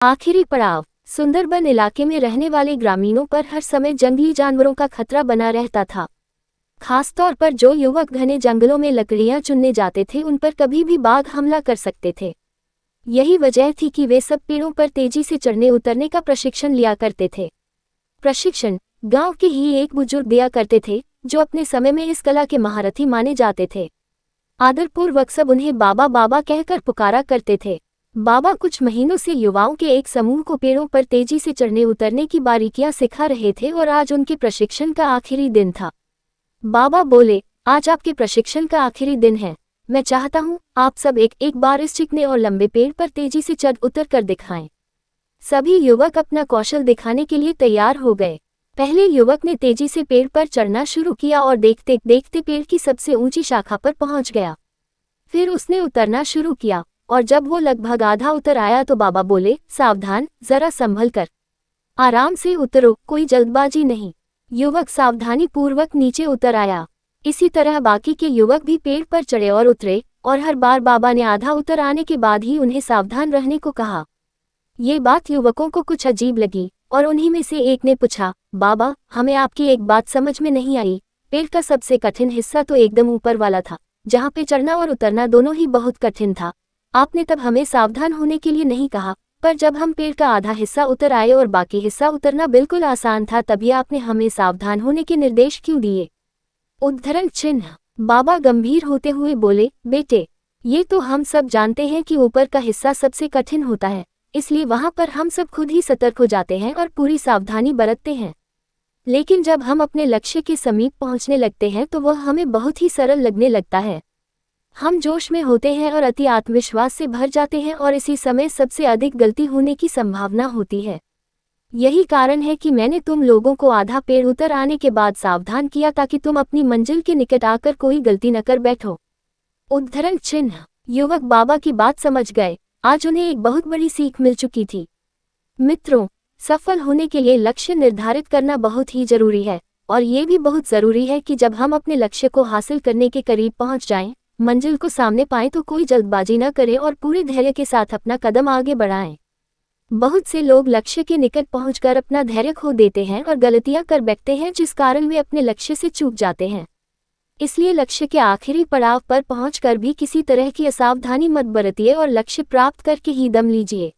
आखिरी पड़ाव। सुंदरबन इलाके में रहने वाले ग्रामीणों पर हर समय जंगली जानवरों का खतरा बना रहता था। खासतौर पर जो युवक घने जंगलों में लकड़ियां चुनने जाते थे, उन पर कभी भी बाघ हमला कर सकते थे। यही वजह थी कि वे सब पेड़ों पर तेजी से चढ़ने उतरने का प्रशिक्षण लिया करते थे। प्रशिक्षण गांव के ही एक बुजुर्ग दिया करते थे, जो अपने समय में इस कला के महारथी माने जाते थे। आदरपूर्वक सब उन्हें बाबा बाबा कहकर पुकारा करते थे। बाबा कुछ महीनों से युवाओं के एक समूह को पेड़ों पर तेजी से चढ़ने उतरने की बारीकियां सिखा रहे थे और आज उनके प्रशिक्षण का आखिरी दिन था। बाबा बोले, आज आपके प्रशिक्षण का आखिरी दिन है। मैं चाहता हूं आप सब एक एक बार इस चिकने और लंबे पेड़ पर तेजी से चढ़ उतर कर दिखाएं। सभी युवक अपना कौशल दिखाने के लिए तैयार हो गए। पहले युवक ने तेजी से पेड़ पर चढ़ना शुरू किया और देखते देखते पेड़ की सबसे ऊंची शाखा पर पहुंच गया। फिर उसने उतरना शुरू किया और जब वो लगभग आधा उतर आया तो बाबा बोले, सावधान, जरा संभल कर, आराम से उतरो, कोई जल्दबाजी नहीं। युवक सावधानी पूर्वक नीचे उतर आया। इसी तरह बाकी के युवक भी पेड़ पर चढ़े और उतरे, और हर बार बाबा ने आधा उतर आने के बाद ही उन्हें सावधान रहने को कहा। ये बात युवकों को कुछ अजीब लगी और उन्हीं में से एक ने पूछा, बाबा, हमें आपकी एक बात समझ में नहीं आई। पेड़ का सबसे कठिन हिस्सा तो एकदम ऊपर वाला था, जहाँ पे चढ़ना और उतरना दोनों ही बहुत कठिन था। आपने तब हमें सावधान होने के लिए नहीं कहा, पर जब हम पेड़ का आधा हिस्सा उतर आए और बाकी हिस्सा उतरना बिल्कुल आसान था, तभी आपने हमें सावधान होने के निर्देश क्यों दिए? उद्धरण चिन्ह। बाबा गंभीर होते हुए बोले, बेटे, ये तो हम सब जानते हैं कि ऊपर का हिस्सा सबसे कठिन होता है, इसलिए वहां पर हम सब खुद ही सतर्क हो जाते हैं और पूरी सावधानी बरतते हैं। लेकिन जब हम अपने लक्ष्य के समीप पहुंचने लगते हैं तो वह हमें बहुत ही सरल लगने लगता है। हम जोश में होते हैं और अति आत्मविश्वास से भर जाते हैं और इसी समय सबसे अधिक गलती होने की संभावना होती है। यही कारण है कि मैंने तुम लोगों को आधा पेड़ उतर आने के बाद सावधान किया, ताकि तुम अपनी मंजिल के निकट आकर कोई गलती न कर बैठो। उद्धरण चिन्ह। युवक बाबा की बात समझ गए। आज उन्हें एक बहुत बड़ी सीख मिल चुकी थी। मित्रों, सफल होने के लिए लक्ष्य निर्धारित करना बहुत ही जरूरी है, और ये भी बहुत जरूरी है कि जब हम अपने लक्ष्य को हासिल करने के करीब पहुंच जाएं, मंजिल को सामने पाएं, तो कोई जल्दबाजी न करें और पूरे धैर्य के साथ अपना कदम आगे बढ़ाएं। बहुत से लोग लक्ष्य के निकट पहुंचकर अपना धैर्य खो देते हैं और गलतियां कर बैठते हैं, जिस कारण वे अपने लक्ष्य से चूक जाते हैं। इसलिए लक्ष्य के आखिरी पड़ाव पर पहुंचकर भी किसी तरह की असावधानी मत बरतिए और लक्ष्य प्राप्त करके ही दम लीजिए।